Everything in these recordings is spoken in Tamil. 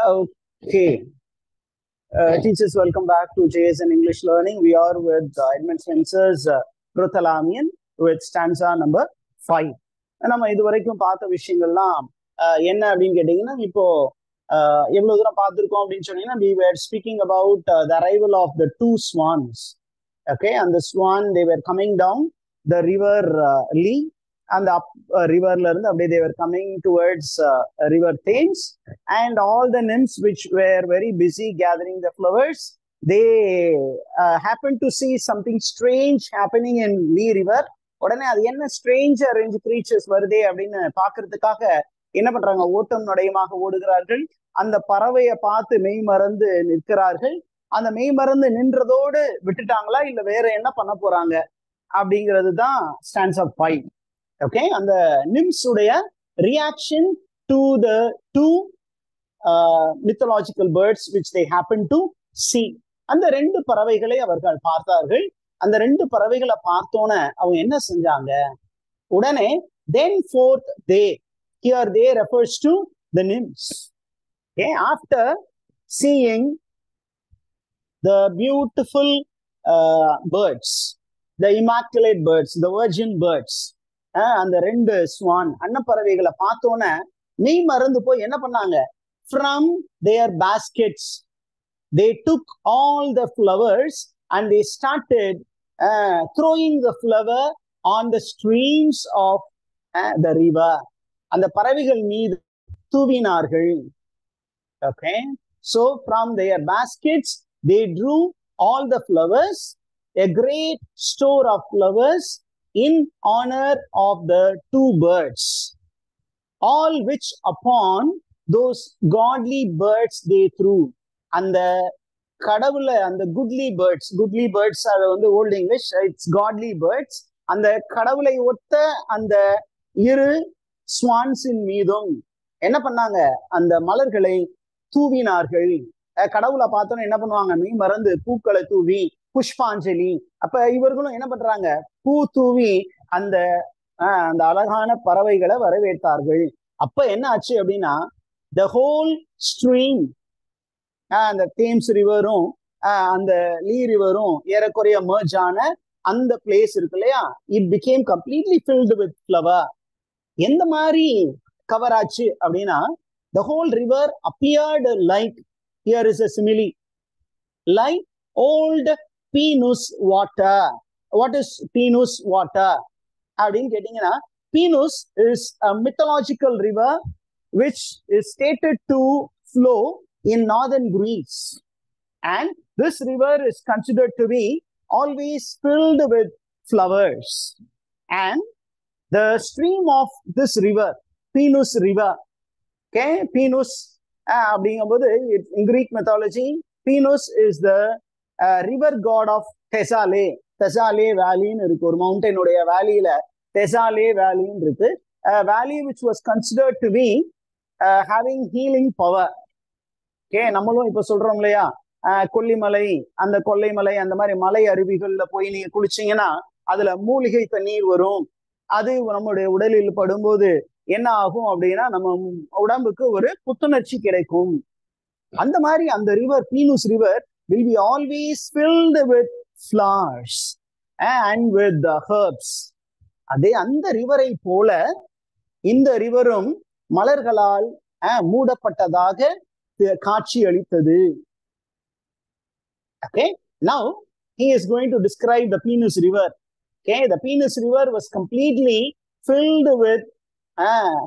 Okay. Teachers, welcome back to JSN English Learning. We are with Edmund Spencer's Prothalamian with stanza number 5. நம்ம இது வரைக்கும் பார்த்த விஷயங்கள்லாம் என்ன அப்படின்னு கேட்டீங்கன்னா, இப்போ எவ்வளவு தூரம் பார்த்துருக்கோம் அப்படின்னு சொன்னீங்கன்னா, we were speaking about the arrival of the two swans. Okay, and the swan, they were coming down the river Lee, and the river they were coming towards river Thames, and all the nymphs which were very busy gathering the flowers, they happened to see something strange happening in Lee river. உடனே அது என்ன ஸ்ட்ரேஞ்ச் அரேஞ்ச் கிரீச்சர்ஸ் வருதே அப்படின்னு பாக்குறதுக்காக என்ன பண்றாங்க, ஓட்டம் நடையமாக ஓடுகிறார்கள். அந்த பறவையை பார்த்து மெய் மறந்து நிற்கிறார்கள். அந்த மெய் மறந்து நின்றதோடு விட்டுட்டாங்களா இல்ல வேற என்ன பண்ண போறாங்க அப்படிங்கிறது தான் ஸ்டாண்ட்ஸா 5. ஓகே, அந்த நிம்ஸ் உடைய reaction to the two mythological birds which they happen to see. அந்த ரெண்டு பறவைகளை அவர்கள் பார்த்தார்கள். அந்த ரெண்டு பறவைகளை பார்த்தோன்னே அவங்க என்ன செஞ்சாங்க, உடனே then forth they, here they refers to the nymphs. Okay, after seeing the beautiful birds, the immaculate birds, the virgin birds, அந்த ரெண்டு ஸ்வான் அன்னப்பறவைகளை பார்த்தோன்னே மெய் மறந்து போய் என்ன பண்ணாங்க, from their baskets they took all the flowers and they started throwing the flower on the streams of the river. அந்த பறவைகள் மீது தூவினார்கள். Okay, so from their baskets they drew all the flowers, a great store of flowers in honor of the two birds, all which upon those godly birds they threw. அந்த கடவுள அந்த goodly birds அது வந்து old English, it's godly birds. அந்த கடவுளை ஒத்த அந்த இரு ஸ்வான்ஸின் மீதும் என்ன பண்ணாங்க, அந்த மலர்களை தூவினார்கள். கடவுளை பார்த்தோன்னு என்ன பண்ணுவாங்க, மெய் மறந்து பூக்களை தூவி புஷ்பாஞ்சலி. அப்ப இவர்களும் என்ன பண்றாங்க, பூ தூவி அந்த அந்த அழகான பறவைகளை வரவேற்றார்கள். அப்ப என்ன ஆச்சு அப்படின்னா, the whole stream, அந்த தேம்ஸ் ரிவரும் அந்த லீ ரிவரும் ஏறக்குறைய merge ஆன அந்த பிளேஸ் இருக்கு இல்லையா, it became completely filled with flower. எந்த மாதிரி கவர் ஆச்சு அப்படின்னா, the whole river appeared like, here is a simile, like old Pinus water. What is Pinus water அப்படின்னு கேட்டீங்கன்னா, Pinus is a mythological river which is stated to flow in northern Greece, and this river is considered to be always filled with flowers. And the stream of this river, Pinus river, okay, Pinus அப்படிங்கும்போது in Greek mythology, Pinus is the river god of Thessale. Thessale வேலின்னு இருக்கு, ஒரு மவுண்டனுடைய வேலியில Thessale வேலின்னு இருக்கு. Valley which was considered to be having healing power. Okay, நம்மளும் இப்ப சொல்றோம் இல்லையா, கொல்லிமலை, அந்த கொல்லைமலை, அந்த மாதிரி மலை அருவிகள்ல போய் நீங்க குளிச்சீங்கன்னா அதுல மூலிகை தண்ணீர் வரும். அது நம்முடைய உடலில் படும்போது என்ன ஆகும் அப்படின்னா, நம்ம உடம்புக்கு ஒரு புத்துணர்ச்சி கிடைக்கும். அந்த மாதிரி அந்த ரிவர், பீனூஸ் river will be always filled with flowers and with the herbs. அதே அந்த ரிவரை போல இந்த ரிவரும் மலர்களால் மூடப்பட்டதாக காட்சி அளித்தது. Okay, now he is going to describe the Pinus river. Okay, the Pinus river was completely filled with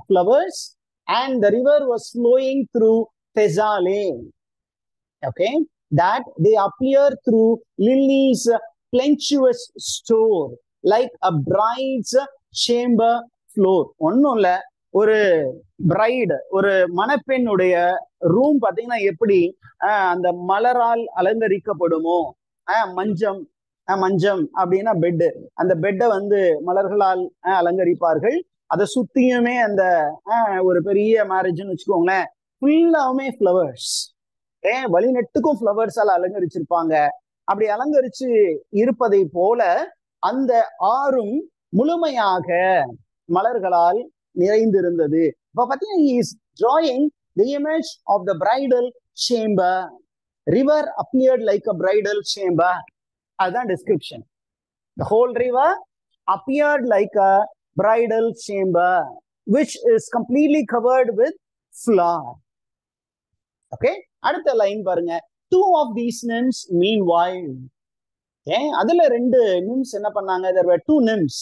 flowers, and the river was flowing through Thessale. Okay, that they appear through Lily's plenteous store like a bride's chamber floor. ஒன்னும் இல்ல, ஒரு பிரைடு, ஒரு மணப்பெண்ணுடைய ரூம் பாத்தீங்கன்னா எப்படி அந்த மலரால் அலங்கரிக்கப்படுமோ, மஞ்சம் மஞ்சம் அப்படின்னா பெட்டு, அந்த பெட்டை வந்து மலர்களால் அலங்கரிப்பார்கள். அதை சுத்தியுமே அந்த ஒரு பெரிய மேரேஜ்னு வச்சுக்கோங்களேன், ஃபுல்லாவுமே ஃப்ளவர்ஸ், வழிநெட்டுக்கும் ஃப்ளவர்ஸால் அலங்கரிச்சிருப்பாங்க. அப்படி அலங்கரிச்சு இருப்பதை போல அந்த ஆறும் முழுமையாக மலர்களால் நிறைந்திருந்தது. இப்ப பாத்தீங்கன்னா he is drawing the image of the bridal chamber. River appeared like a bridal chamber. அதுதான் description. The whole river appeared like a bridal chamber, which is completely covered with flower. Okay, அடுத்த லைன் பாருங்க. Two of these nymphs meanwhile. அதுல ரெண்டு நிம்ஸ் என்ன பண்ணாங்க? there were two nymphs.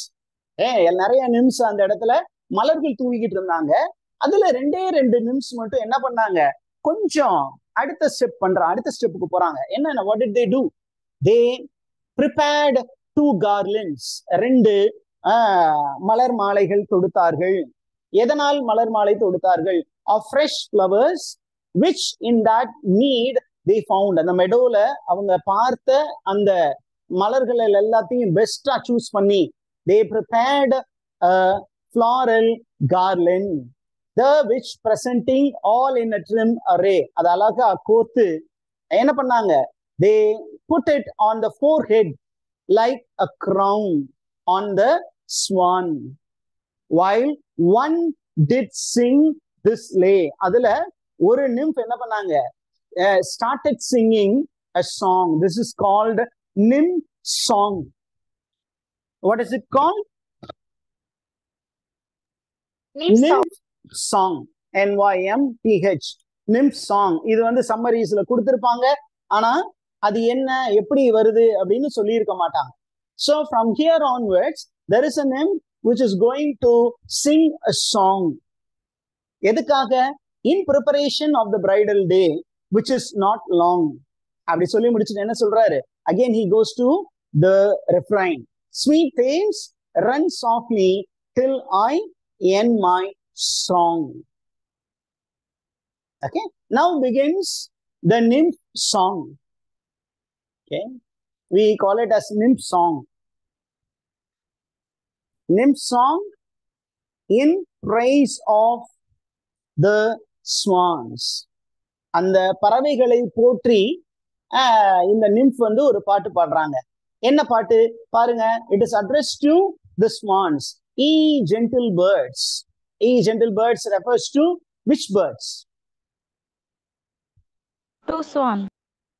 நிறைய நிம்ஸ் அந்த இடத்துல மலர்கள் தூவிக்கிட்டு இருந்தாங்க. அதுல ரெண்டு நிம்ஸ் மட்டும் என்ன பண்ணாங்க? கொஞ்சம் அடுத்த ஸ்டெப்புக்கு போறாங்க. என்ன? what did they do? They prepared two garlands. ரெண்டு மலர் மாலைகள் தொடுத்தார்கள். எதனால் மலர் மாலை தொடுத்தார்கள்? of fresh flowers which in that need they found. அந்த மெடோல அவங்க பார்த்த அந்த மலர்கள் எல்லாத்தையும் பெஸ்டா சூஸ் பண்ணி they prepared a floral garland, the which presenting all in a trim array. அது அழகா கோர்த்து என்ன பண்ணாங்க? they put it on the forehead like a crown on the swan, while one did sing this lay. அதுல ஒரு nymph என்ன பண்ணாங்க? started singing a song. This is called nymph song. What is it called? Nymph song. NYMPH. nymph song. இது வந்து சம்மரிஸ்ல கொடுத்திருப்பாங்க. ஆனா அது என்ன எப்படி வருது அப்படின்னு சொல்லி இருக்க மாட்டாங்க. So from here onwards there is a nymph which is going to sing a song. எதுக்காக? in preparation of the bridal day which is not long. அப்படி சொல்லி முடிச்சுட்டு என்ன சொல்றாரு? Again he goes to the refrain. Sweet tales run softly till I end my song. Okay, now begins the nymph song. Okay, we call it as nymph song. Nymph song in praise of the swans. அந்த பறவைகளை போற்றி இந்த nymph வந்து ஒரு பாட்டு பாடுறாங்க. என்ன பாட்டு பாருங்க? It is addressed to the swans. Ye gentle birds. Ye gentle birds refers to which birds? Two swans.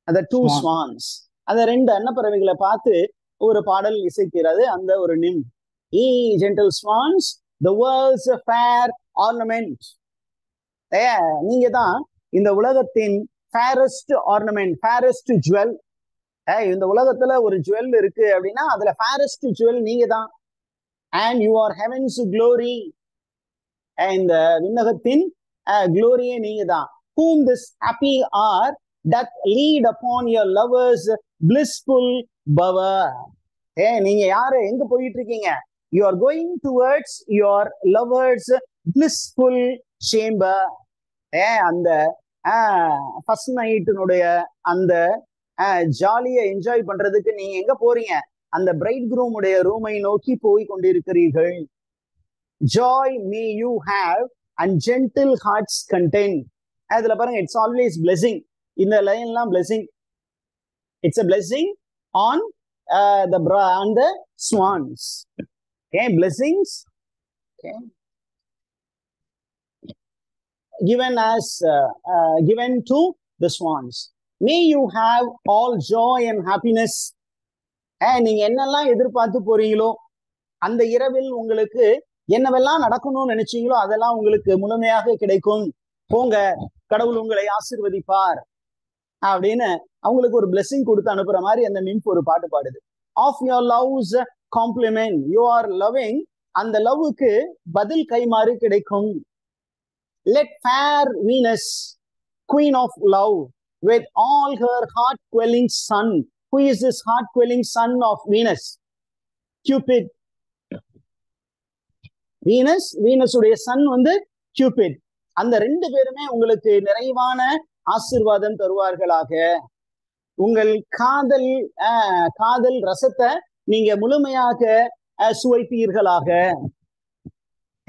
அந்த two swans. அந்த ரெண்டு அன்னப்பறவைகளை பார்த்து ஒரு பாடல் இசைக்கிறது அந்த ஒரு nymph. Ye gentle swans, the world's a fair ornament. நீங்க தான் இந்த உலகத்தின் fairest ornament, fairest jewel. இந்த உலகத்துல ஒரு ஜுவல் இருக்கு அப்படின்னா அதுல fairest jewel நீங்க தான். and you are heaven's glory. இந்த விண்ணகத்தின் glory-யே நீங்க தான். whom this happy hour doth lead upon your lovers blissful bower. நீங்க யாரு? எங்க போயிட்டு இருக்கீங்க? you are going towards your lovers blissful chamber. அந்த ஃபர்ஸ்ட் நைட்டினுடைய அந்த ஜாலியை என்ஜாய் பண்றதுக்கு நீங்க எங்க போறீங்க? அந்த பிரைட் க்ரூம் உடைய ரூமை நோக்கி போய் கொண்டிருக்கிறீர்கள். joy may you have and gentle hearts content. அதுல பாருங்க, இட்ஸ் ஆல்வேஸ் blessing. இந்த லைன்லாம் blessing. It's a blessing on the swans. Okay, blessings. Okay. Given to the swans. May you have all joy and happiness. நீங்க என்னெல்லாம் எதிர்பார்த்து போறீங்களோ அந்த இரவில் உங்களுக்கு என்னவெல்லாம் நடக்கணும்னு நினைச்சீங்களோ அதெல்லாம் உங்களுக்கு முழுமையாக கிடைக்கும். போங்க, கடவுள் உங்களை ஆசீர்வதிப்பார் அப்படின்னு அவங்களுக்கு ஒரு blessing கொடுத்து அனுப்புற மாதிரி அந்த nymph ஒரு பாட்டு பாடுது. of your love's compliment, you are loving. அந்த லவ்வுக்கு பதில் கைமாறு கிடைக்கும். let fair Venus, queen of love, with all her heart-quelling son. Who is this heart-quelling son of Venus? Cupid. Venus உடைய son வந்து Cupid. அந்த ரெண்டு பேருமே உங்களுக்கு நிறைவான ஆசீர்வாதம் தருவார்களாக. உங்கள் காதல் ரசத்தை நீங்க முழுமையாக சுவைப்பீர்களாக.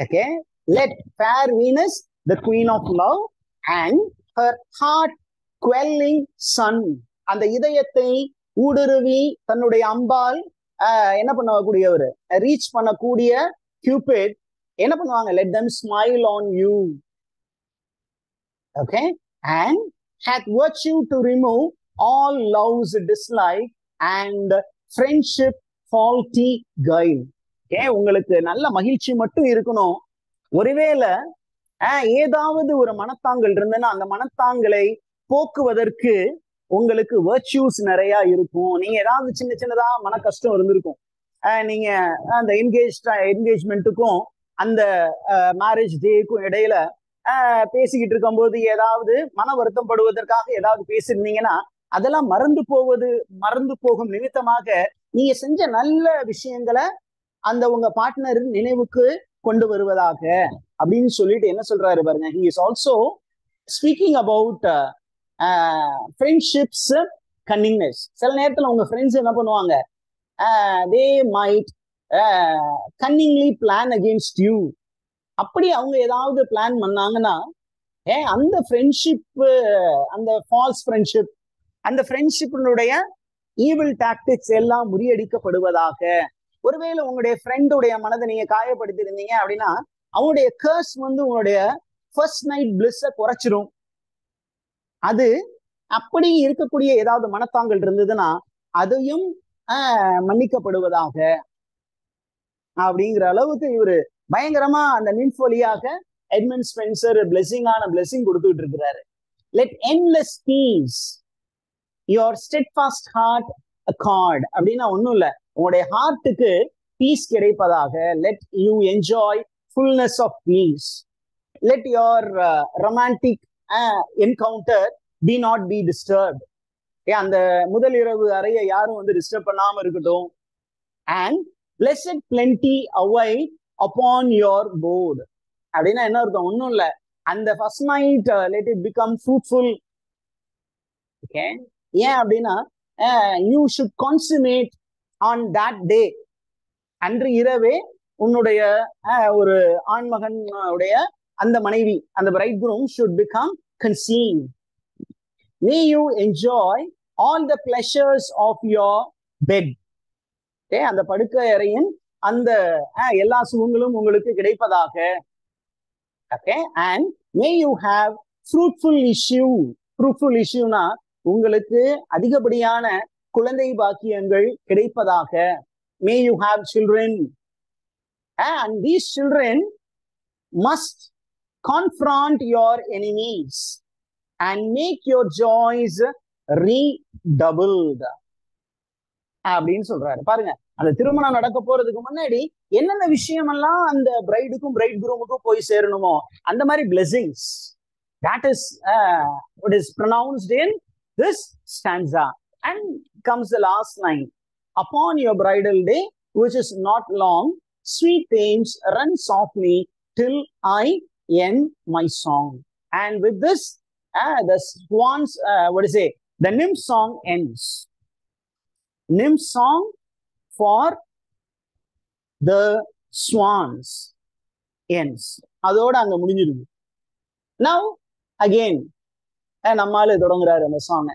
Okay, let fair Venus, the queen of love, and her heart-quelling son, அந்த இதயத்தை ஊடுருவி தன்னுடைய அம்பால் என்ன பண்ணக்கூடியவர், ரீச் பண்ணக்கூடிய Cupid என்ன பண்ணுவாங்க? let them smile on you. Okay, and hath virtue to remove all love's dislike and friendship faulty guile. Okay, உங்களுக்கு நல்ல மகிழ்ச்சி மட்டும் இருக்கணும். ஒருவேளை ஏதாவது ஒரு மனத்தாங்கல் இருந்ததுன்னா அந்த மனத்தாங்களை போக்குவதற்கு உங்களுக்கு வர்ச்சுஸ் நிறைய இருக்கும். நீங்க ஏதாவது சின்ன சின்னதா மன கஷ்டம் இருந்திருக்கும். நீங்க அந்த என்கேஜ்மெண்ட்டுக்கும் அந்த மேரேஜ் டேக்கும் இடையில பேசிக்கிட்டு இருக்கும் போது ஏதாவது மன வருத்தம் படுவதற்காக ஏதாவது பேசியிருந்தீங்கன்னா அதெல்லாம் மறந்து போகும் நிமித்தமாக நீங்க செஞ்ச நல்ல விஷயங்களை அந்த உங்க பார்ட்னர் நினைவுக்கு கொண்டு வருவதாக அப்படின்னு சொல்லிட்டு என்ன சொல்றாரு பாருங்க. he is also speaking about friendships cunningness. சில நேரத்துல உங்க ஃப்ரெண்ட்ஸ் என்ன பண்ணுவாங்க, they might cunningly plan against you. அப்படி அவங்க ஏதாவது பிளான் பண்ணாங்கன்னா அந்த ஃப்ரெண்ட்ஷிப், அந்த ஃபால்ஸ் ஃப்ரெண்ட்ஷிப், அந்த ஃப்ரெண்ட்ஷிப்பினுடைய ஈவில் டாக்டிக்ஸ் எல்லாம் முறியடிக்கப்படுவதாக. ஒருவேளை உங்களுடைய ஃப்ரெண்டுடைய மனதை நீங்க காயப்படுத்தி இருந்தீங்க அப்படின்னா அவங்களுடைய கர்ஸ் உங்களுடைய ஃபர்ஸ்ட் நைட் பிளிஸ்ஸை குறைச்சிரும். அது அப்படி இருக்கக்கூடிய ஏதாவது மனத்தாங்கல் இருந்ததுன்னா அதையும் மன்னிக்கப்படுவதாக அப்படிங்கிற அளவுக்கு இவரு பயங்கரமா அந்த நிம்ஃப் வழியாக எட்மண்ட் ஸ்பென்சர் பிளெஸிங் கொடுத்துட்டு இருக்கிறாரு. Let endless peace your steadfast heart accord அப்படின்னா ஒன்றும் இல்லை, உங்களுடைய ஹார்ட்டுக்கு பீஸ் கிடைப்பதாக. Let you enjoy fullness of peace. Let your romantic encounter be not be disturbed. அந்த முதல் இரவு அறையை யாரும் டிஸ்டர்ப் பண்ணாம இருக்கட்டும். And blessed plenty await upon your board. அப்படின்னா என்ன அர்த்தம், ஒன்றும் இல்லை, அந்த first night let it become fruitful. Okay, ஏன் அப்படின்னா you should consummate on that day. அன்று இரவே உன்னுடைய ஒரு ஆண்மகன் உடைய அந்த மனைவி, அந்த bridegroom should become conceived. May you enjoy all the pleasures of your bed. அந்த படுக்கை அறையின் அந்த எல்லா சுகங்களும் உங்களுக்கு கிடைப்பதாக. Okay, and may you have fruitful issue. Fruitful இஷ்யூனா உங்களுக்கு அதிகப்படியான குழந்தை பாக்கியங்கள் கிடைப்பதாக. May you have children and these children must confront your enemies and make your joys redoubled அப்படின்னு சொல்றாரு. பாருங்க, அந்த திருமணம் நடக்க போறதுக்கு முன்னாடி என்னென்ன விஷயமெல்லாம் அந்த பிரைடுக்கும் பிரைட் குரூமுக்கும் போய் சேரணுமோ அந்த மாதிரி blessings, that is what is pronounced in this stanza. And comes the last line, upon your bridal day which is not long, sweet themes run softly till I end my song. And with this the swans the nymph song ends. Nymph song for the swans ends. அதோட அங்க முடிஞ்சிருக்கு. Now again நம்மால தொடங்குறாரு அந்த song.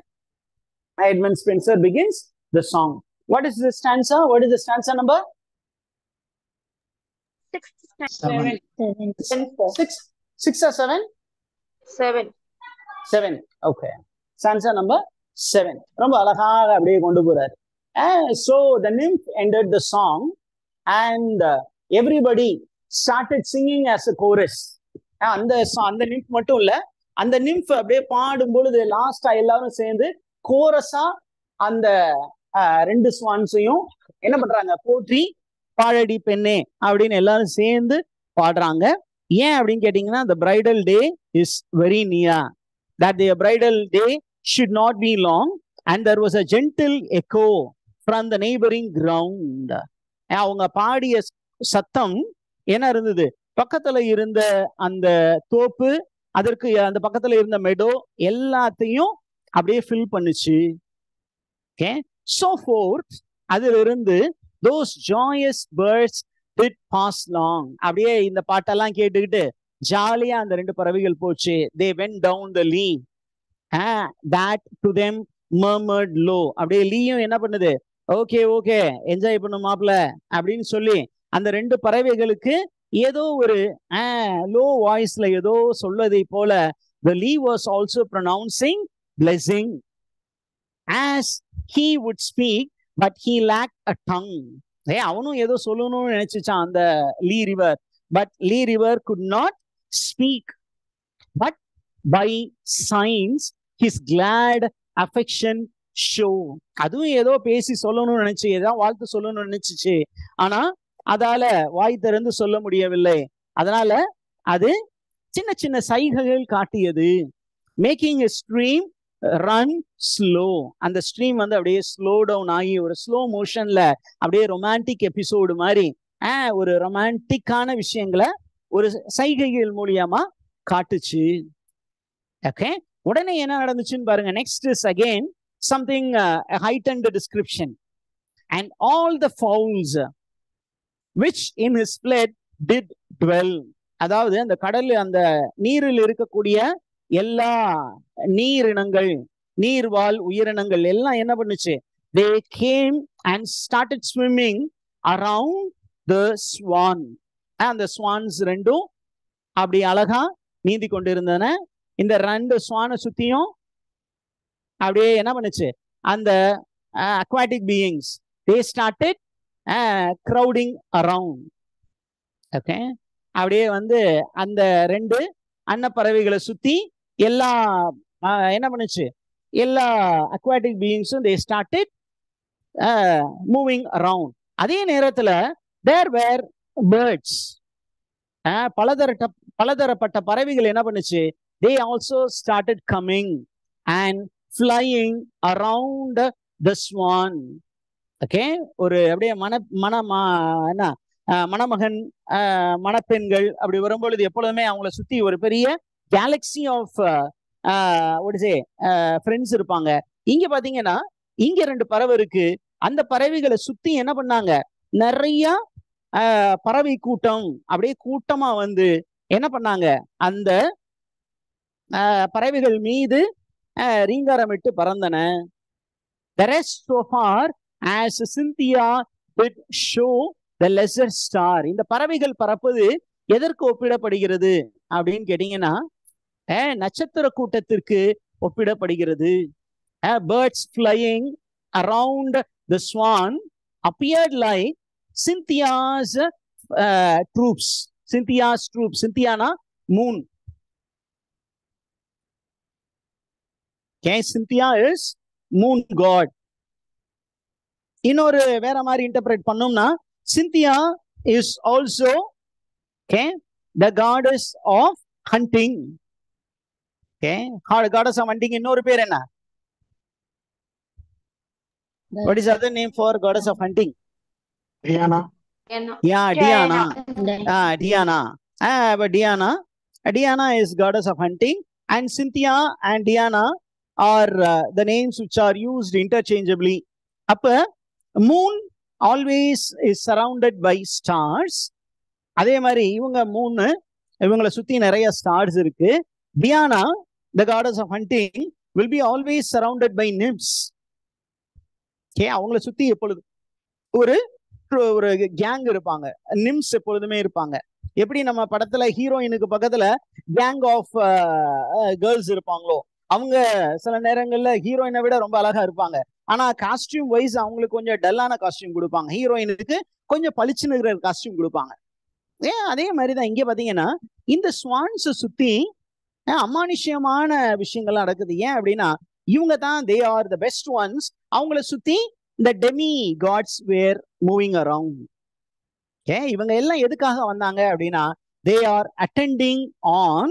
Edmund Spenser begins the song. What is the stanza? What is the stanza number? 6 or 7? 7. Okay. Stanza number 7. ரொம்ப அழகாக அப்படியே கொண்டு போறாரு. So the nymph ended the song and everybody started singing as a chorus. அந்த nymph மட்டும் இல்ல, அந்த nymph அப்படியே பாடும் பொழுது லாஸ்டா எல்லாரும் சேர்ந்து கோரஸா அந்த ரெண்டு ஸ்வான்ஸையும் என்ன பண்றாங்க, போற்றி பாழடி பெண்ணே அப்படின்னு எல்லாரும் சேர்ந்து பாடுறாங்க. ஏன் அப்படின்னு கேட்டீங்கன்னா, the bridal day is very near, that the bridal day should not be long, and there was a gentle echo from the neighboring ground. அவங்க பாடிய சத்தம் என்ன இருந்தது, பக்கத்துல இருந்த அந்த தோப்பு, அதற்கு அந்த பக்கத்துல இருந்த மெடோ எல்லாத்தையும் அப்படியே ஃபில் பண்ணுச்சு. ஓகே, so forth, அதுல இருந்து those joyous birds did pass long. அப்படியே இந்த பாட்டெல்லாம் கேட்டுக்கிட்டு ஜாலியா அந்த ரெண்டு பறவைகள் போச்சு. they went down the lea, that to them murmured low. அப்படியே லீயும் என்ன பண்ணுது, ஓகே ஓகே என்ஜாய் பண்ணு மாப்ள அப்படின்னு சொல்லி அந்த ரெண்டு பறவைகளுக்கு ஏதோ ஒரு லோ வாய்ஸ்ல ஏதோ சொல்வதை போல the Lee was also pronouncing blessing as he would speak, but he lacked a tongue. அவனும் ஏதோ சொல்லணும்னு நினைச்சுச்சான் அந்த Lee river, but Lee river could not speak, but by signs his glad affection show. அதுவும் ஏதோ பேசி சொல்லணும்னு நினைச்சு, ஏதோ வாழ்த்து சொல்லணும்னு நினைச்சுச்சு, ஆனா அதால வாய் திறந்து சொல்ல முடியவில்லை. அதனால அது சின்ன சின்ன சைகைகள் காட்டியது. Making a stream run slow. அந்த ஸ்ட்ரீம் வந்து அப்படியே ஸ்லோ டவுன் ஆகி ஒரு ஸ்லோ மோஷன்ல அப்படியே ரொமான்டிக் எபிசோடு மாதிரி ஒரு ரொமான்டிக்கான விஷயங்களை ஒரு சைகைகள் மூலியமா காட்டுச்சு. ஓகே, உடனே என்ன நடந்துச்சுன்னு பாருங்க. Next is again something heightened description. And all the fowls which in his flood did dwell. அதாவது அந்த கடல், அந்த நீரில் இருக்கக்கூடிய எல்லா நீரினங்கள், நீர்வாழ் உயிரினங்கள் எல்லாம் என்ன பண்ணுச்சு? They came and started swimming around the swan. அந்த swans ரெண்டும் அப்படி அழகா நீந்தி கொண்டிருந்தன. இந்த ரெண்டு ஸ்வானை சுத்தியும் அப்படியே என்ன பண்ணுச்சு? அந்த aquatic beings, they started crowding around. Okay, அப்படியே வந்து அந்த ரெண்டு அன்னப்பறவைகளை சுத்தி எல்லா என்ன பண்ணுச்சு? எல்லா aquatic beings-உம் they started moving around. அதே நேரத்துல there were birds. பலதரப்பட்ட பறவைகள் என்ன பண்ணுச்சு? they also started coming and flying around the swan. Okay, ஒரு அப்படியே என்ன மணமகன் மணப்பெண்கள் அப்படி வரும்பொழுது எப்பொழுதுமே அவங்கள சுத்தி ஒரு பெரிய கேலக்சி ஆஃப் ஃப்ரெண்ட்ஸ் இருப்பாங்க. இங்க பாத்தீங்கன்னா இங்க ரெண்டு பறவை இருக்கு. அந்த பறவைகளை சுத்தி என்ன பண்ணாங்க? நிறைய பறவை கூட்டம் அப்படியே கூட்டமா வந்து என்ன பண்ணாங்க? அந்த பறவைகள் மீது ரீங்காரமிட்டு பறந்தன. The rest so far as Cynthia did show the lesser star. இந்த பறவைகள் பறப்பது எதற்கு ஒப்பிடப்படுகிறது அப்படின்னு கேட்டீங்கன்னா நட்சத்திர கூட்டத்திற்கு ஒப்பிடப்படுகிறது. Birds flying around the swan appeared like Cynthia's troops. Cynthia's troops. Cynthiana moon. Okay, Cynthia is moon god. இன்னொரு வேற மாதிரி இன்டர்பிரேட் பண்ணோம்னா Cynthia is also the goddess of hunting. Goddess of hunting இன்னொரு பேர் என்ன? What is other name for goddess of hunting? Diana. Yeah, Diana. Diana. But Diana is goddess of hunting, and Cynthia and Diana are the names which are used interchangeably. அப்ப moon always is surrounded by stars. அதே மாதிரி இவங்களை சுத்தி நிறைய ஸ்டார்ஸ் இருக்கு. Diana, the goddess of hunting, will be always surrounded by nymphs. அவங்களை சுத்தி எப்பொழுது ஒரு கேங் இருப்பாங்க, நிம்ஸ் எப்பொழுதுமே இருப்பாங்க. எப்படி நம்ம படத்துல ஹீரோயினுக்கு பக்கத்துல கேங் ஆஃப் கேர்ள்ஸ் இருப்பாங்களோ, அவங்க சில நேரங்கள்ல ஹீரோயினை விட ரொம்ப அழகா இருப்பாங்க. ஆனா காஸ்டியூம் வைஸ் அவங்களுக்கு கொஞ்சம் டல்லான காஸ்டியூம் கொடுப்பாங்க, ஹீரோயினுக்கு கொஞ்சம் பளிச்சுன்னு காஸ்டியூம் கொடுப்பாங்க. அதே மாதிரிதான் இங்க பாத்தீங்கன்னா இந்த ஸ்வான்ஸ் சுத்தி அமானுஷ்யமான விஷயங்கள் நடக்குது. ஏன் அப்படின்னா இவங்க தான் they are the best ones. அவங்கள சுத்தி the demi gods were moving around. இவங்க எல்லாம் எதுக்காக வந்தாங்க அப்படின்னா they are attending on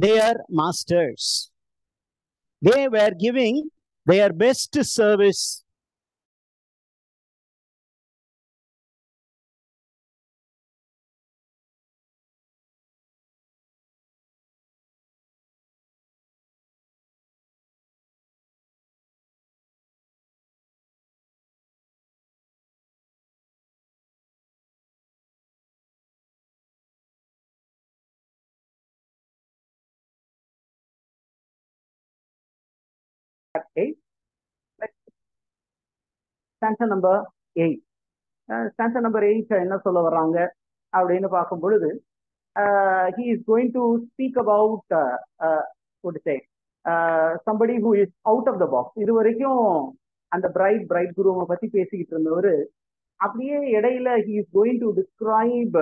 their masters. They were giving their best service. Stanza number 8. Stanza number 8 என்ன சொல்ல வர்றாங்க அப்படின்னு பார்க்கும் பொழுது he is going to speak about what to say somebody who is out of the box. இது வரைக்கும் அந்த பிரைட் குருவை பத்தி பேசிக்கிட்டு இருந்தவர் அப்படியே இடையில he is going to describe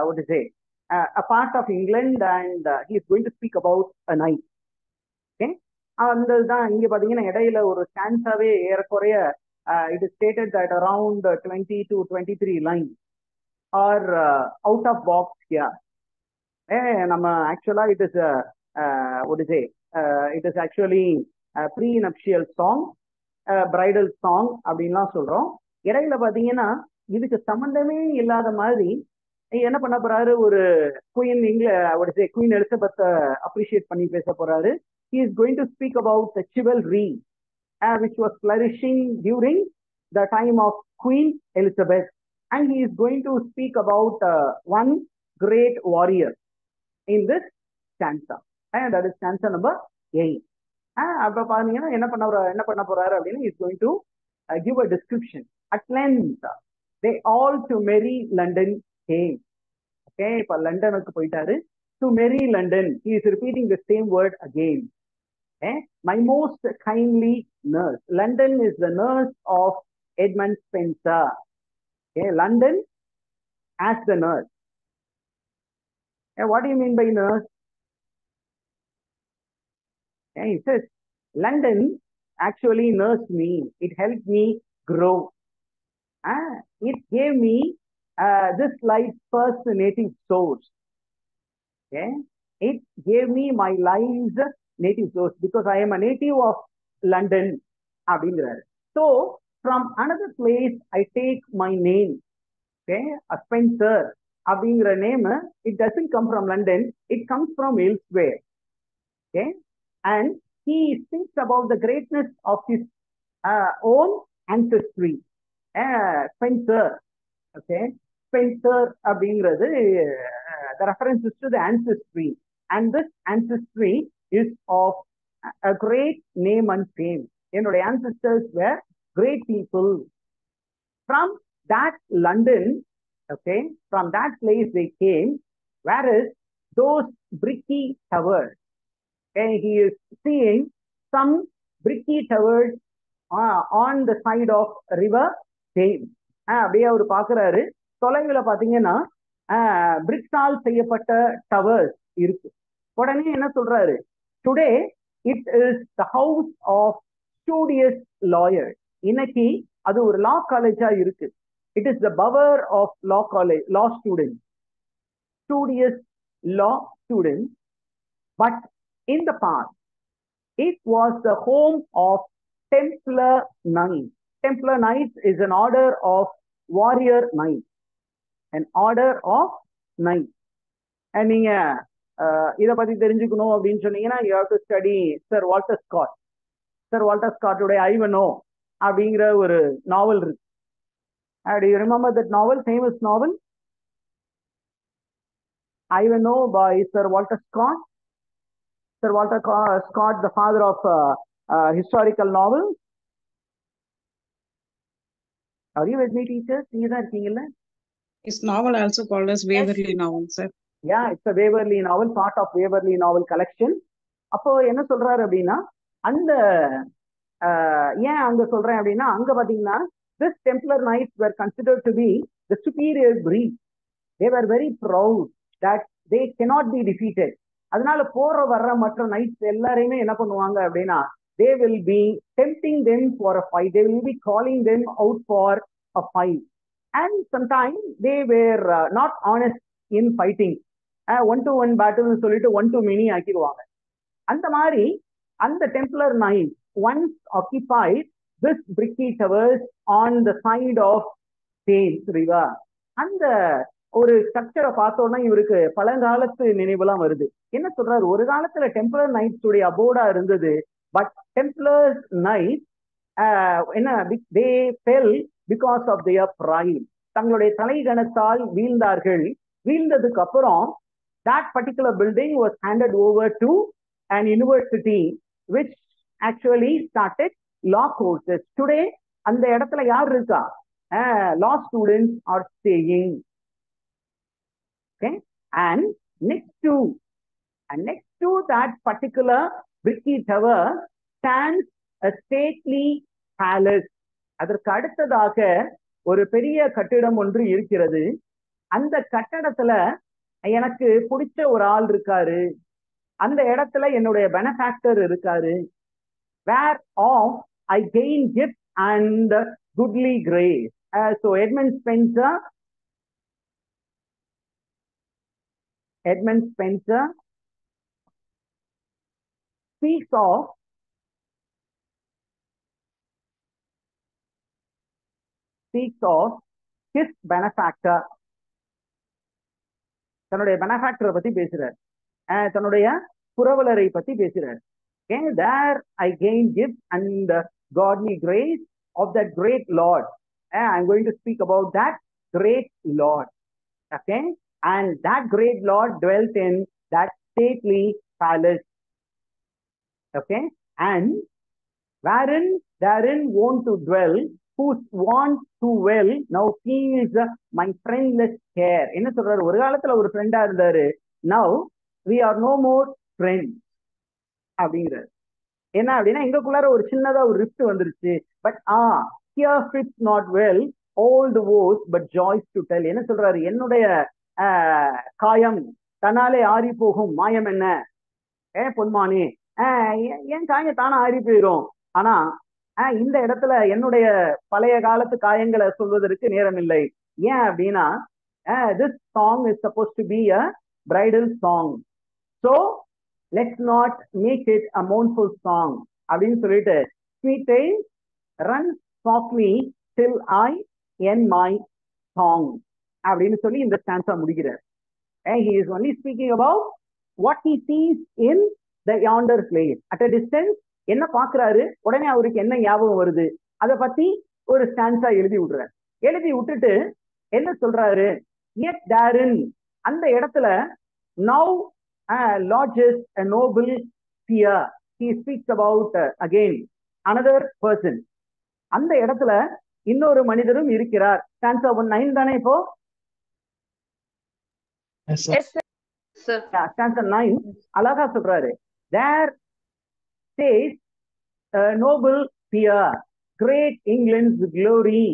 what to say a part of England and he is going to speak about a night. Okay, அந்த தான் இங்க பாத்தீங்கன்னா இடையில ஒரு ஸ்டான்ஸாவே ஏறக்குறைய it is stated that around 20 to 23 lines are out of box here. நம்ம ஆக்சுவலா it is what to say it is actually a pre-nuptial song, bridal song அப்படின்லாம் சொல்றோம். இடையில பாத்தீங்கன்னா இதுக்கு சம்பந்தமே இல்லாத மாதிரி என்ன பண்ண போறாரு, ஒரு குயின் எலிசபெத் அப்ரிஷியேட் பண்ணி பேச போறாரு. He is going to speak about the chivalry which was flourishing during the time of Queen Elizabeth, and he is going to speak about one great warrior in this stanza, and that is stanza number 8. அப்ப பாத்தீங்கன்னா என்ன பண்ண போறாரு அப்படின்னா he is going to give a description. At length they all to merry London came. Okay, இப்ப லண்டனுக்கு போயிட்டாரு. To merry London, he is repeating the same word again. My most kindly nurse. London is the nurse of Edmund Spenser. Okay, London as the nurse. What do you mean by nurse? He says, London actually nursed me. It helped me grow. It gave me this life's first native source. Okay? It gave me my life's native source because I am a native of London. So, from another place, I take my name. Okay? A Spenser. Abingra name, it doesn't come from London. It comes from elsewhere. Okay? And he thinks about the greatness of his own ancestry. Spenser. Okay? Spenser abingirathu the reference is to the ancestry, and this ancestry is of a great name and fame. Enoda ancestors were great people. From that London, okay, from that place they came, whereas those bricky towers, okay, he is seeing some bricky towers on the side of river Thames. அப்படியே அவர் பாக்குறாரு, தொலைவில் பாத்தீங்கன்னா பிரிக்ஸால் செய்யப்பட்ட டவர்ஸ் இருக்கு. உடனே என்ன சொல்றாரு, today it is the house of studious lawyer. இன்னைக்கு அது ஒரு லா காலேஜா இருக்கு. It is the power of law college, law student, studious law student. But in the past it was the home of Templar Knights. Templar Knights is an order of warrior knights. An order of knights. And நீங்க இத பத்தி தெரிஞ்சுக்கணும் அப்படின்னு சொன்னீங்கன்னா you have to study Sir Walter Scott. Sir Walter Scott உடைய ஐவனோ அப்படிங்கிற ஒரு நாவல் இருக்கு. Do you remember that novel, famous novel? Ivanhoe by Sir Walter Scott. Sir Walter Scott, the father of historical novels. Are you with me, teachers? His novel also called as Waverley novel, sir. Yeah, it's a Waverley novel, part of Waverley novel collection. அப்போ என்ன சொல்றாரு அப்படின்னா, அந்த ஏன் அங்க சொல்றேன் அப்படின்னா, அங்க பாத்தீங்கன்னா this Templar Knights were considered to be the superior breed. They were very proud that they cannot be defeated. அதனால போற வர்ற மற்ற நைட்ஸ் எல்லாரையுமே என்ன பண்ணுவாங்க அப்படின்னா, they will be tempting them for a fight. They will be calling them out for a fight. And sometimes they were not honest in fighting. 1-to-1 battle சொல்லிட்டு 1-to-many ஆக்கிடுவாங்க. அந்த மாதிரி அந்த Templar Knights once occupied this bricky towers on the side of Thames River. அந்த ஒரு ஸ்ட்ரக்சரை பார்த்தோம்னா இவருக்கு பழங்காலத்து நினைவுலாம் வருது. என்ன சொல்றாரு, ஒரு காலத்துல டெம்ப்ளர் நைட்ஸ் உடைய அபோர்டா இருந்தது. பட் டெம்ப்ளர் நைட்ஸ் என்ன, they fell because of their pride. தங்களுடைய தலைகணத்தால் வீழ்ந்தார்கள். வீழ்ந்ததுக்கு அப்புறம் that particular building was handed over to an university which actually started law courses. Today அந்த இடத்துல யார் இருக்கா, law students are staying. Okay, And next to that particular bricky tower stands a stately palace. அதற்கு அடுத்ததாக ஒரு பெரிய கட்டிடம் ஒன்று இருக்கிறது. அந்த கட்டடத்துல எனக்கு பிடிச்ச ஒரு ஆள் இருக்காரு. அந்த இடத்துல என்னுடைய பெனஃபேக்டர் இருக்காரு. Where of I gain gifts and goodly grace. So Edmund Spenser speaks of his benefactor. தன்னுடைய பெனஃபேக்டரை பத்தி பேசுறார். தன்னுடைய புரவலரை பத்தி பேசுறார். Okay, there I gain gifts and godly grace of that great Lord. I'm going to speak about that great Lord. Okay, and that great Lord dwelt in that stately palace. Okay, and therein want to dwell, who want to well, now feels my friendless care. என்ன சொல்றாரு? ஒரு காலத்துல ஒரு ஃப்ரெண்டா இருந்தாரு. Now we are no more friends அப்படிங்கிறார். என்ன அப்படின்னா எங்களுக்குள்ளார ஒரு சின்னதா ஒரு ரிஃப்ட் வந்துருச்சு. But here fits not well all the woes but joys to tell. என்ன சொல்றாரு? என்னுடைய காயம் தன்னாலே ஆறி போகும், மாயம் என்ன பொன்மானே, என் காயம் தானே ஆறி போயிரும். ஆனா இந்த இடத்துல என்னுடைய பழைய காலத்து காயங்களை சொல்வதற்கு நேரம் இல்லை. ஏன் அப்படின்னா this song is supposed to be a bridal song, so let's not make it a mournful song அப்படின்னு சொல்லிட்டு sweet tale run softly till I end my song அப்படின்னு சொல்லி இந்த ஸ்டான்ஸா முடிக்கிறார். He is only speaking about what he sees in the yonder place. At a distance என்ன பாக்குறாரு, உடனே அவருக்கு என்ன ஞாபகம் வருது, அதை பத்தி ஒரு ஸ்டான்ஸா எழுதி விடுறாரு. எழுதி விட்டுட்டு என்ன சொல்றாரு? yet therein, அந்த இடத்துல now lodges a noble fear. He speaks about again another person. அந்த இடத்துல இன்னொரு மனிதரும் இருக்கிறார். ஸ்டான்ஸா 9 தானே இப்போ? ஸ்டான்ஸா 9 அழகா சொல்றாரு. there stays a noble fear, great England's glory.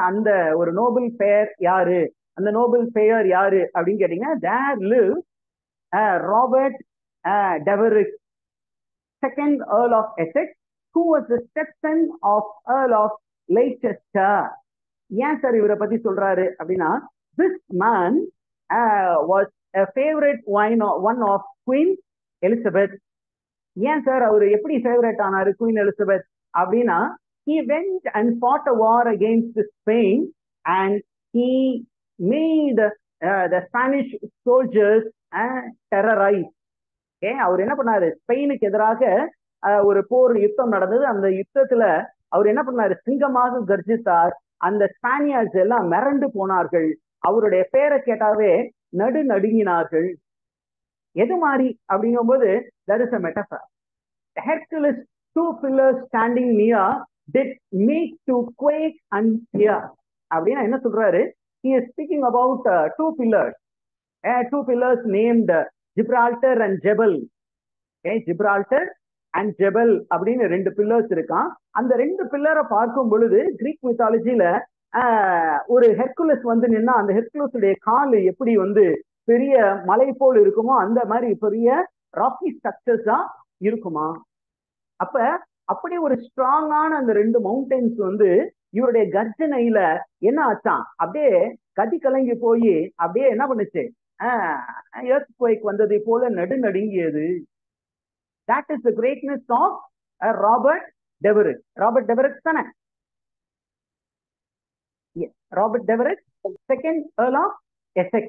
அந்த ஒரு நோபல் பெயர் யாரு? அந்த நோபல் பெயர் யாரு அப்படின்னு கேட்டீங்கன்னா there lives Robert Deverick, second Earl of Essex, who was the stepson of Earl of Leicester. ஏன் சார் இவரை பத்தி சொல்றாரு அப்படின்னா this man was a favorite one of Queen Elizabeth. ஏன் சார் அவர் எப்படி ஃபேவரட் ஆனாரு குயின் எலிசபெத் அப்படின்னா he went and fought a war against Spain and he made the Spanish soldiers terrorize. அவர் என்ன பண்ணாரு? ஸ்பெயினுக்கு எதிராக ஒரு போர் யுத்தம் நடந்தது. அந்த யுத்தத்துல அவர் என்ன பண்ணாரு? சிங்கமாக கர்ஜித்தார். அந்த ஸ்பானியர்ஸ் எல்லாம் மிரண்டு போனார்கள். அவருடைய பேரை கேட்டாவே நடுங்கினார்கள். எது மாதிரி அப்படிங்கும்போது there is a metaphor. Hercules, 2 pillars standing near did make to quake and fear. அப்படின்னா என்ன சொல்றாரு? He is speaking about 2 pillars. 2 pillars named Gibraltar and Jebel. Gibraltar and Jebel அப்படின்னு 2 pillars இருக்கான். அந்த 2 பில்லரை பார்க்கும் பொழுது கிரீக் மித்தாலஜில ஒரு ஹெர்குலஸ் வந்து நின்னா அந்த ஹெர்குலஸுடைய கால் எப்படி வந்து பெரிய மலை போல் இருக்குமோ அந்த மாதிரி பெரிய ராக்கி ஸ்ட்ரக்சர்ஸா இருக்குமா? அப்ப அப்படி ஒரு ஸ்ட்ராங்கான அந்த 2 மவுண்டன்ஸ் வந்து இவருடைய கர்ஜனையில என்ன ஆச்சான்? அப்படியே கதி கலங்கி போய் அப்படியே என்ன பண்ணுச்சு? earthquake வந்ததை போல நடுங்கியது. That is the greatness of Robert Deverick. Robert Deverick தானே? Robert Deverick, second Earl of Essex.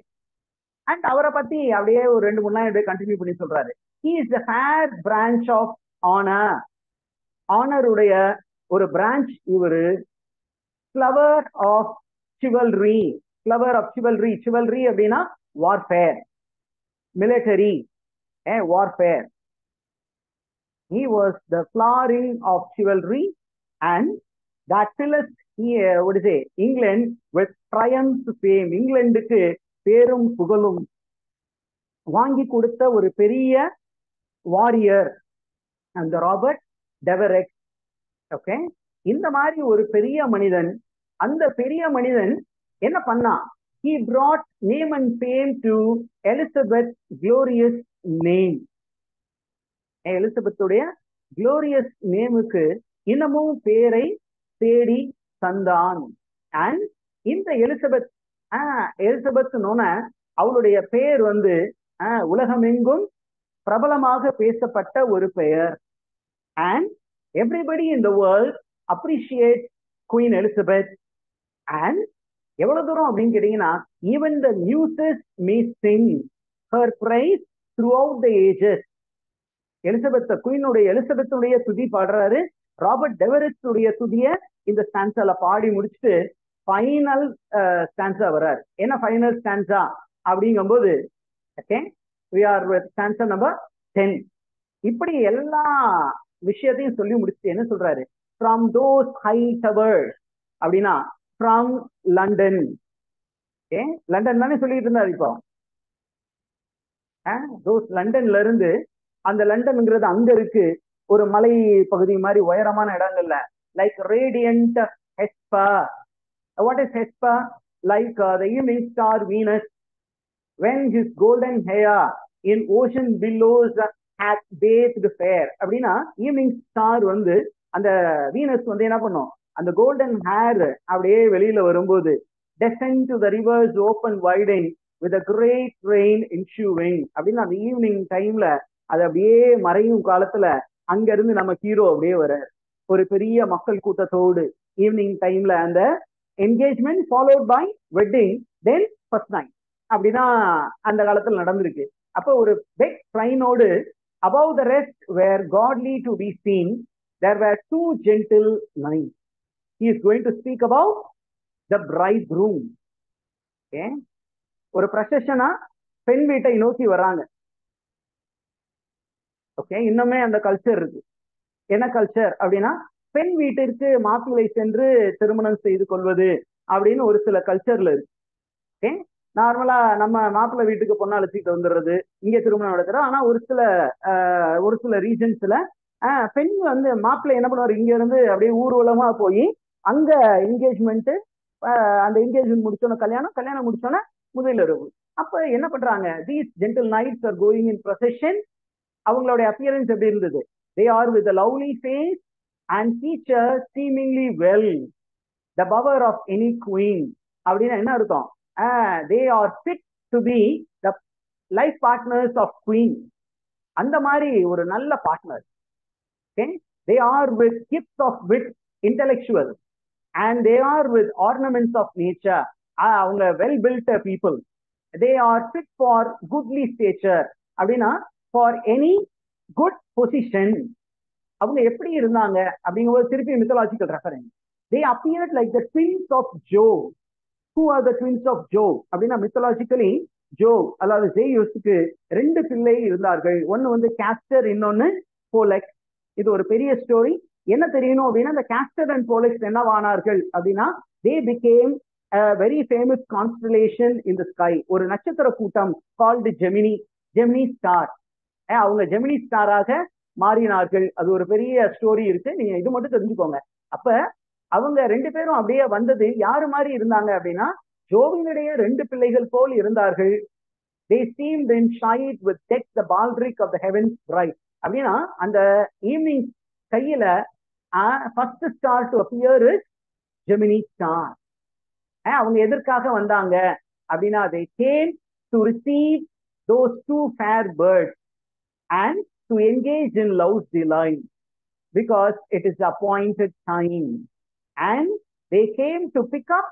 And அவரை பத்தி அப்படியே ஒரு 2-3 நாள் அப்படியே கண்டினியூ பண்ணி சொல்றாரு. He is the fair branch of honor. honor உடைய ஒரு பிரான்ச் இவரு. flower of chivalry. flower of chivalry. chivalry அப்படின்னா warfare, military, warfare. He was the flowering of chivalry and that filled England with triumph fame. இங்கிலாந்துக்கு பேரும் புகழும் வாங்கி கொடுத்த ஒரு பெரிய வாரியர் அந்த ராபர்ட் டெவரெக்ஸ். ஓகே, இந்த மாதிரி ஒரு பெரிய மனிதன், அந்த பெரிய மனிதன் என்ன பண்ணா? He brought name and fame to Elizabeth's glorious name. எலிசபெத்துடைய glorious நேமுக்கு இன்னமும் பேரை தேடி தந்தான். அண்ட் இந்த எலிசபெத் எலிசபெத்னோன அவளுடைய பெயர் வந்து உலகமெங்கும் பிரபலமாக பேசப்பட்ட ஒரு பெயர். And everybody in the world appreciate Queen Elizabeth. அண்ட் எவ்வளவு தூரம் அப்படின்னு கேட்டீங்கன்னா, even the muses may sing her praise throughout the ages. எலிசபெத்துடைய துதி பாடுறாரு. ராபர்ட் டெவரெக்ஸ் உடைய துதிய இந்த ஸ்டான்ஸால பாடி முடிச்சுட்டு ஃபைனல் ஸ்டான்ஸா வர்றாரு. என்ன ஃபைனல் ஸ்டான்ஸா அப்படிங்கும்போது, okay, we are with stanza number 10. இப்படி எல்லா விஷயத்தையும் சொல்லி முடிச்சுட்டு என்ன சொல்றாரு? From those high towers அப்படின்னா ஃப்ரம் லண்டன். லண்டன் தானே சொல்லிட்டு இருந்தாரு. இப்போ லண்டன்ல இருந்து, அந்த லண்டன்ங்கிறது அங்க இருக்கு ஒரு மலை பகுதி மாதிரி உயரமான இடங்கள்ல, like radiant Hesper. What is Hesper? Like the evening star Venus when his golden hair in ocean billows had bathed fair. அப்படின்னா ஈவினிங் ஸ்டார் வந்து அந்த வீனஸ் வந்து என்ன பண்ணும்? அந்த கோல்டன் ஹேர் அப்படியே வெளியில வரும்போது, descend to the rivers open widening with a great rain ensuing. அப்படின்னு அந்த ஈவினிங் டைம்ல அது அப்படியே மறையும் காலத்துல அங்க இருந்து நம்ம ஹீரோ அப்படியே வர ஒரு பெரிய மக்கள் கூட்டத்தோடு ஈவினிங் டைம்ல அந்த engagement followed by wedding, then first night அப்படின்னா அந்த காலத்துல நடந்திருக்கு. அப்போ ஒரு பிக் ட்ரைனோடு above the rest were godly to be seen, there were two gentle knights. He is going to speak about the bridegroom. Okay, ஒரு ப்ரொசஷனா பெண் வீட்டை நோக்கி வராங்க. ஓகே, இன்னுமே அந்த கல்ச்சர் இருக்கு. என்ன கல்ச்சர் அப்படின்னா, பெண் வீட்டிற்கு மாப்பிள்ளை சென்று திருமணம் செய்து கொள்வது அப்படின்னு ஒரு சில கல்ச்சர்ல இருக்கு. ஓகே, நார்மலா நம்ம மாப்பிள்ளை வீட்டுக்கு பொண்ணு அழைச்சிட்டு வந்துடுறது, இங்க திருமணம் நடத்துறோம். ஆனா ஒரு சில ரீஜன்ஸ்ல பெண் வந்து மாப்பிள்ளை என்ன பண்ணுவார், இங்க இருந்து அப்படியே ஊர்வலமா போய் அங்க என்கேஜ்மெண்ட், அந்த என்கேஜ்மெண்ட் முடிச்சோன்னா கல்யாணம் முடிச்சோன்னா முதலிரவு. அப்ப என்ன பண்றாங்க? These gentle knights are going in procession. அவங்களுடைய அப்பியரன்ஸ் எப்படி இருந்தது? They are with a lovely face and features seemingly well, the power of any queen. அப்படின்னா என்ன அர்த்தம்? they are fit to be the life partners of queen. அந்த மாதிரி ஒரு நல்ல partner. Okay, they are with gifts of wit, intellectual, and they are with ornaments of nature. அவங்க well built people. They are fit for goodly stature. அப்படின்னா for any good position. அவங்க எப்படி இருந்தாங்க அப்படிங்கும்போது திருப்பி mythological reference. They appeared like the twins of Jove. Who are the twins of Jove? அப்படின்னா மித்தாலஜிக்கலி ஜோவ் அதாவது ஜேயுஸ்க்கு ரெண்டு பிள்ளை இருந்தார்கள். ஒன்னு வந்து காஸ்டர், இன்னொன்னு போலக்ஸ். இது ஒரு பெரிய ஸ்டோரி. என்ன தெரியணும் அப்படின்னா, இந்த காஸ்டர் அண்ட் போலக்ஸ் என்னவானார்கள் அப்படின்னா, they became a very famous constellation in the sky. ஒரு நட்சத்திர கூட்டம் called ஜெமினி ஸ்டார். அவங்க ஜெமினி ஸ்டாராக மாறினார்கள். அது ஒரு பெரிய ஸ்டோரி இருக்கு, நீங்க இது மட்டும் தெரிஞ்சுக்கோங்க. அப்ப அவங்க ரெண்டு பேரும் அப்படியே வந்தது யாரு மாதிரி இருந்தாங்க அப்படின்னா, ஜோவினுடைய ரெண்டு பிள்ளைகள் போல் இருந்தார்கள். they seemed in shine with deck the baldric of the heavens bright. அப்படின்னா அந்த ஈவினிங் கையில first star to appear is Gemini star. அவங்க எதற்காக வந்தாங்க அப்படின்னா, they came to receive those two fair birds and to engage in love's delight because it is the appointed time, and they came to pick up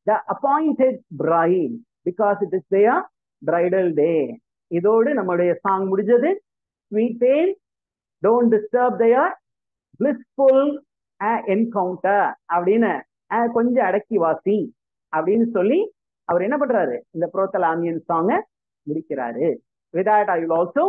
the appointed bride because it is their bridal day. இதோடு நம்முடைய சாங் முடிஞ்சது. Sweet pain, don't disturb their blissful encounter அப்படின்னு கொஞ்சம் அடக்கி வாசி அப்படின்னு சொல்லி அவர் என்ன பண்றாரு, இந்த புரோத்தலாமியன் சாங்க முடிக்கிறாரு. With that I will also